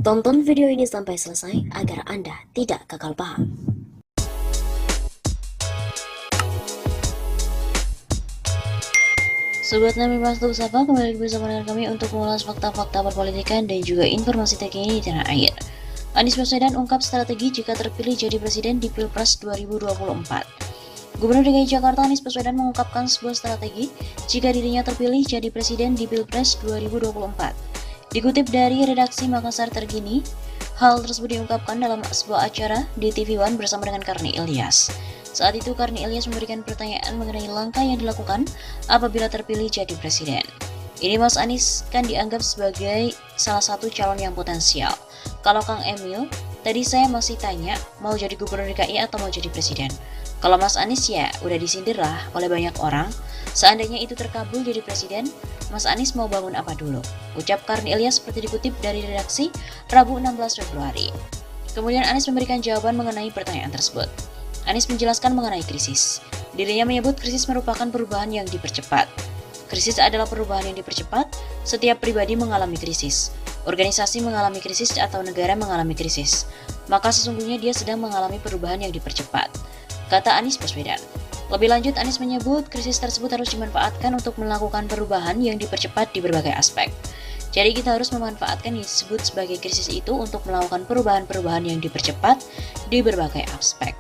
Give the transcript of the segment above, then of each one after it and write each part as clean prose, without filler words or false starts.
Tonton video ini sampai selesai agar Anda tidak gagal paham. Sobat Nami Pastor Sapa, kembali bersama dengan kami untuk mengulas fakta-fakta perpolitikan dan juga informasi terkini di tanah air. Anies Baswedan ungkap strategi jika terpilih jadi presiden di Pilpres 2024. Gubernur DKI Jakarta Anies Baswedan mengungkapkan sebuah strategi jika dirinya terpilih jadi presiden di Pilpres 2024. Dikutip dari redaksi Makassar Terkini, hal tersebut diungkapkan dalam sebuah acara di TV One bersama dengan Karni Ilyas. Saat itu Karni Ilyas memberikan pertanyaan mengenai langkah yang dilakukan apabila terpilih jadi presiden. Ini Mas Anies kan dianggap sebagai salah satu calon yang potensial. Kalau Kang Emil, tadi saya masih tanya mau jadi gubernur DKI atau mau jadi presiden. Kalau Mas Anies ya udah disindir lah oleh banyak orang. Seandainya itu terkabul jadi presiden, Mas Anies mau bangun apa dulu? Ucap Karni Ilyas seperti dikutip dari redaksi Rabu 16 Februari. Kemudian Anies memberikan jawaban mengenai pertanyaan tersebut. Anies menjelaskan mengenai krisis. Dirinya menyebut krisis merupakan perubahan yang dipercepat. Krisis adalah perubahan yang dipercepat, setiap pribadi mengalami krisis. Organisasi mengalami krisis atau negara mengalami krisis. Maka sesungguhnya dia sedang mengalami perubahan yang dipercepat, kata Anies Baswedan. Lebih lanjut, Anies menyebut krisis tersebut harus dimanfaatkan untuk melakukan perubahan yang dipercepat di berbagai aspek. Jadi kita harus memanfaatkan yang disebut sebagai krisis itu untuk melakukan perubahan-perubahan yang dipercepat di berbagai aspek.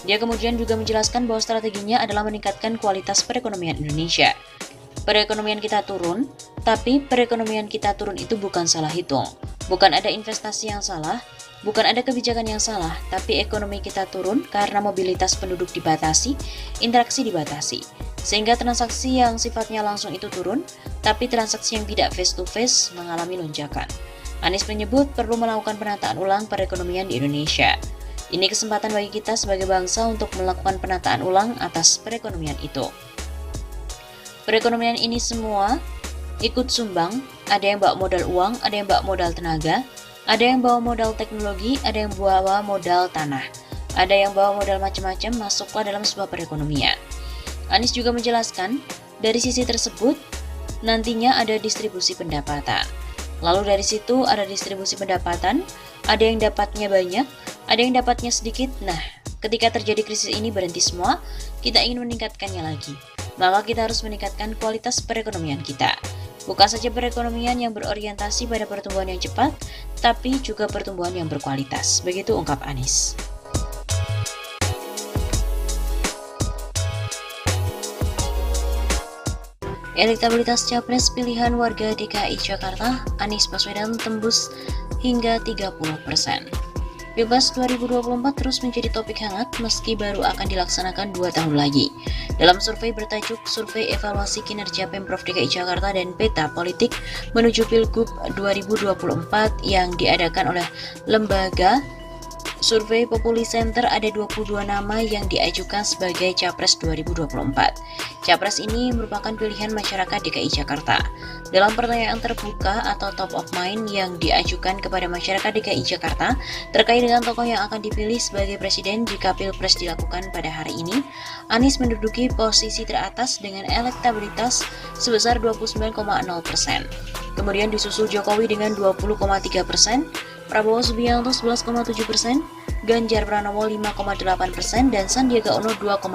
Dia kemudian juga menjelaskan bahwa strateginya adalah meningkatkan kualitas perekonomian Indonesia. Perekonomian kita turun, tapi perekonomian kita turun itu bukan salah hitung. Bukan ada investasi yang salah, bukan ada kebijakan yang salah, tapi ekonomi kita turun karena mobilitas penduduk dibatasi, interaksi dibatasi. Sehingga transaksi yang sifatnya langsung itu turun, tapi transaksi yang tidak face-to-face mengalami lonjakan. Anies menyebut perlu melakukan penataan ulang perekonomian di Indonesia. Ini kesempatan bagi kita sebagai bangsa untuk melakukan penataan ulang atas perekonomian itu. Perekonomian ini semua ikut sumbang, ada yang bawa modal uang, ada yang bawa modal tenaga, ada yang bawa modal teknologi, ada yang bawa modal tanah, ada yang bawa modal macam-macam masuklah dalam sebuah perekonomian. Anies juga menjelaskan, dari sisi tersebut nantinya ada distribusi pendapatan. Lalu dari situ ada distribusi pendapatan, ada yang dapatnya banyak, ada yang dapatnya sedikit. Nah, ketika terjadi krisis ini berhenti semua, kita ingin meningkatkannya lagi. Maka kita harus meningkatkan kualitas perekonomian kita. Bukan saja perekonomian yang berorientasi pada pertumbuhan yang cepat, tapi juga pertumbuhan yang berkualitas. Begitu ungkap Anies. Elektabilitas capres pilihan warga DKI Jakarta, Anies Baswedan tembus hingga 30%. Pilpres 2024 terus menjadi topik hangat meski baru akan dilaksanakan 2 tahun lagi. Dalam survei bertajuk Survei Evaluasi Kinerja Pemprov DKI Jakarta dan Peta Politik menuju Pilgub 2024 yang diadakan oleh lembaga Survei Populi Center, ada 22 nama yang diajukan sebagai Capres 2024. Capres ini merupakan pilihan masyarakat DKI Jakarta. Dalam pertanyaan terbuka atau top of mind yang diajukan kepada masyarakat DKI Jakarta terkait dengan tokoh yang akan dipilih sebagai presiden jika Pilpres dilakukan pada hari ini, Anies menduduki posisi teratas dengan elektabilitas sebesar 29,0%. Kemudian disusul Jokowi dengan 20,3%, Prabowo Subianto 11,7%, Ganjar Pranowo 5,8%, dan Sandiaga Uno 2,5%.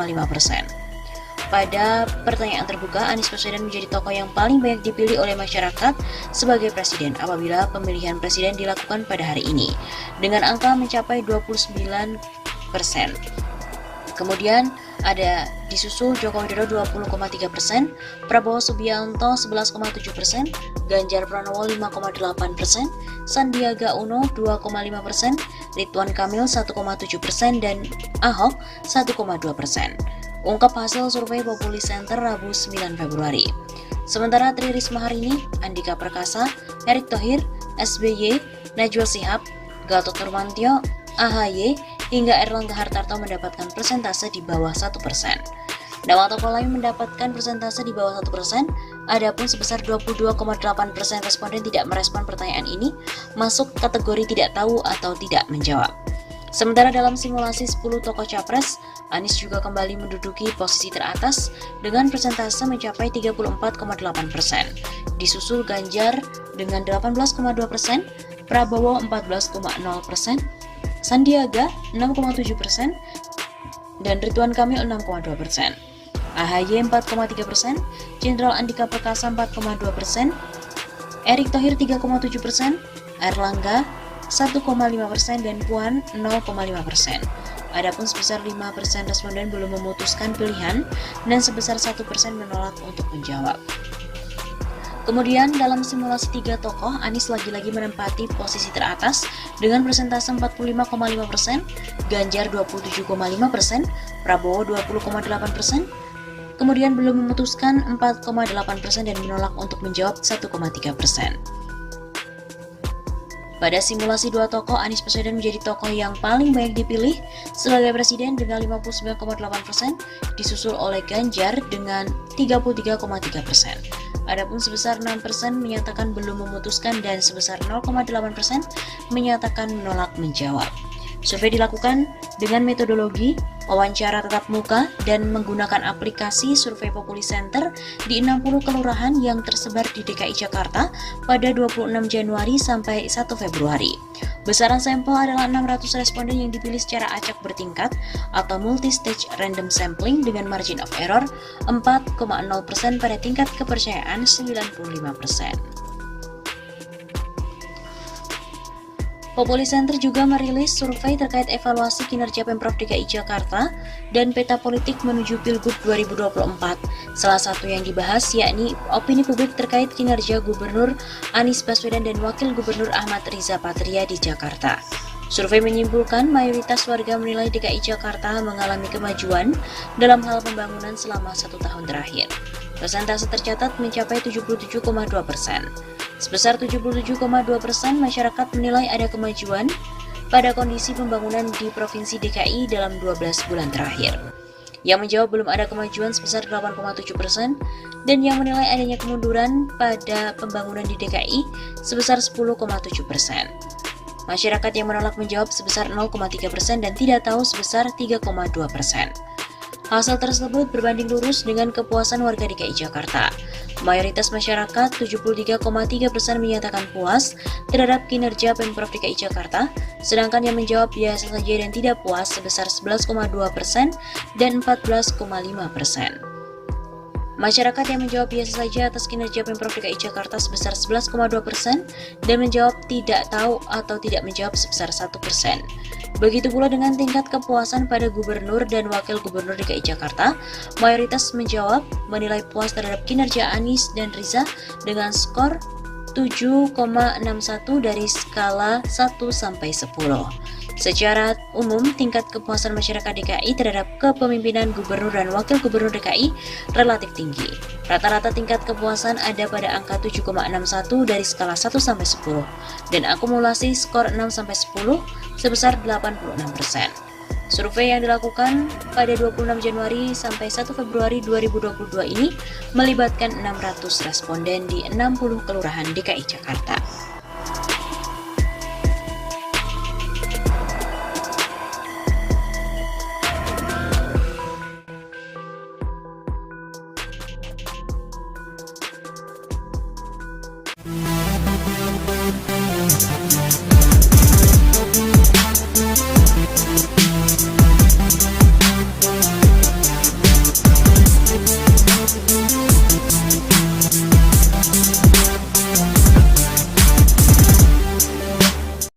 Pada pertanyaan terbuka, Anies Baswedan menjadi tokoh yang paling banyak dipilih oleh masyarakat sebagai presiden apabila pemilihan presiden dilakukan pada hari ini, dengan angka mencapai 29%. Kemudian ada disusul Joko Widodo 20,3%, Prabowo Subianto 11,7%, Ganjar Pranowo 5,8%, Sandiaga Uno 2,5%, Ridwan Kamil 1,7%, dan Ahok 1,2%. Ungkap hasil survei Populi Center Rabu 9 Februari. Sementara Tri Risma hari ini, Andika Perkasa, Erick Thohir, SBY, Najwa Shihab, Gatot Nurmantio, AHY, hingga Erlangga Hartarto mendapatkan persentase di bawah 1%. Nama tokoh lain mendapatkan persentase di bawah 1%, adapun sebesar 22,8% responden tidak merespon pertanyaan ini, masuk kategori tidak tahu atau tidak menjawab. Sementara dalam simulasi 10 tokoh capres, Anies juga kembali menduduki posisi teratas dengan persentase mencapai 34,8%. Disusul Ganjar dengan 18,2%, Prabowo 14,0%, Sandiaga 6,7%, dan Ridwan Kamil 6,2%. AHY 4,3%, Jenderal Andika Perkasa 4,2%, Erick Thohir 3,7%, Erlangga 1,5%, dan Puan 0,5%. Adapun sebesar 5% responden belum memutuskan pilihan dan sebesar 1% menolak untuk menjawab. Kemudian dalam simulasi 3 tokoh, Anies lagi-lagi menempati posisi teratas dengan persentase 45,5%, Ganjar 27,5%, Prabowo 20,8%, kemudian belum memutuskan 4,8% dan menolak untuk menjawab 1,3%. Pada simulasi 2 tokoh, Anies Baswedan menjadi tokoh yang paling banyak dipilih sebagai presiden dengan 59,8%, disusul oleh Ganjar dengan 33,3%. Adapun sebesar 6% menyatakan belum memutuskan dan sebesar 0,8% menyatakan menolak menjawab. Survei dilakukan dengan metodologi wawancara tatap muka dan menggunakan aplikasi Survei Populi Center di 60 kelurahan yang tersebar di DKI Jakarta pada 26 Januari sampai 1 Februari. Besaran sampel adalah 600 responden yang dipilih secara acak bertingkat atau multi-stage random sampling dengan margin of error 4,0% pada tingkat kepercayaan 95%. Populi Center juga merilis survei terkait evaluasi kinerja Pemprov DKI Jakarta dan peta politik menuju Pilgub 2024. Salah satu yang dibahas yakni opini publik terkait kinerja Gubernur Anies Baswedan dan Wakil Gubernur Ahmad Riza Patria di Jakarta. Survei menyimpulkan mayoritas warga menilai DKI Jakarta mengalami kemajuan dalam hal pembangunan selama 1 tahun terakhir. Persentase tercatat mencapai 77,2%. Sebesar 77,2% masyarakat menilai ada kemajuan pada kondisi pembangunan di Provinsi DKI dalam 12 bulan terakhir. Yang menjawab belum ada kemajuan sebesar 8,7% dan yang menilai adanya kemunduran pada pembangunan di DKI sebesar 10,7%. Masyarakat yang menolak menjawab sebesar 0,3% dan tidak tahu sebesar 3,2%. Hasil tersebut berbanding lurus dengan kepuasan warga DKI Jakarta. Mayoritas masyarakat 73,3% menyatakan puas terhadap kinerja Pemprov DKI Jakarta, sedangkan yang menjawab biasa saja dan tidak puas sebesar 11,2% dan 14,5%. Masyarakat yang menjawab biasa saja atas kinerja Pemprov DKI Jakarta sebesar 11,2% dan menjawab tidak tahu atau tidak menjawab sebesar 1%. Begitu pula dengan tingkat kepuasan pada Gubernur dan Wakil Gubernur DKI Jakarta, mayoritas menjawab menilai puas terhadap kinerja Anies dan Riza dengan skor 7,61 dari skala 1 sampai 10. Secara umum, tingkat kepuasan masyarakat DKI terhadap kepemimpinan Gubernur dan Wakil Gubernur DKI relatif tinggi. Rata-rata tingkat kepuasan ada pada angka 7,61 dari skala 1 sampai 10 dan akumulasi skor 6 sampai 10 sebesar 86%. Survei yang dilakukan pada 26 Januari sampai 1 Februari 2022 ini melibatkan 600 responden di 60 kelurahan DKI Jakarta.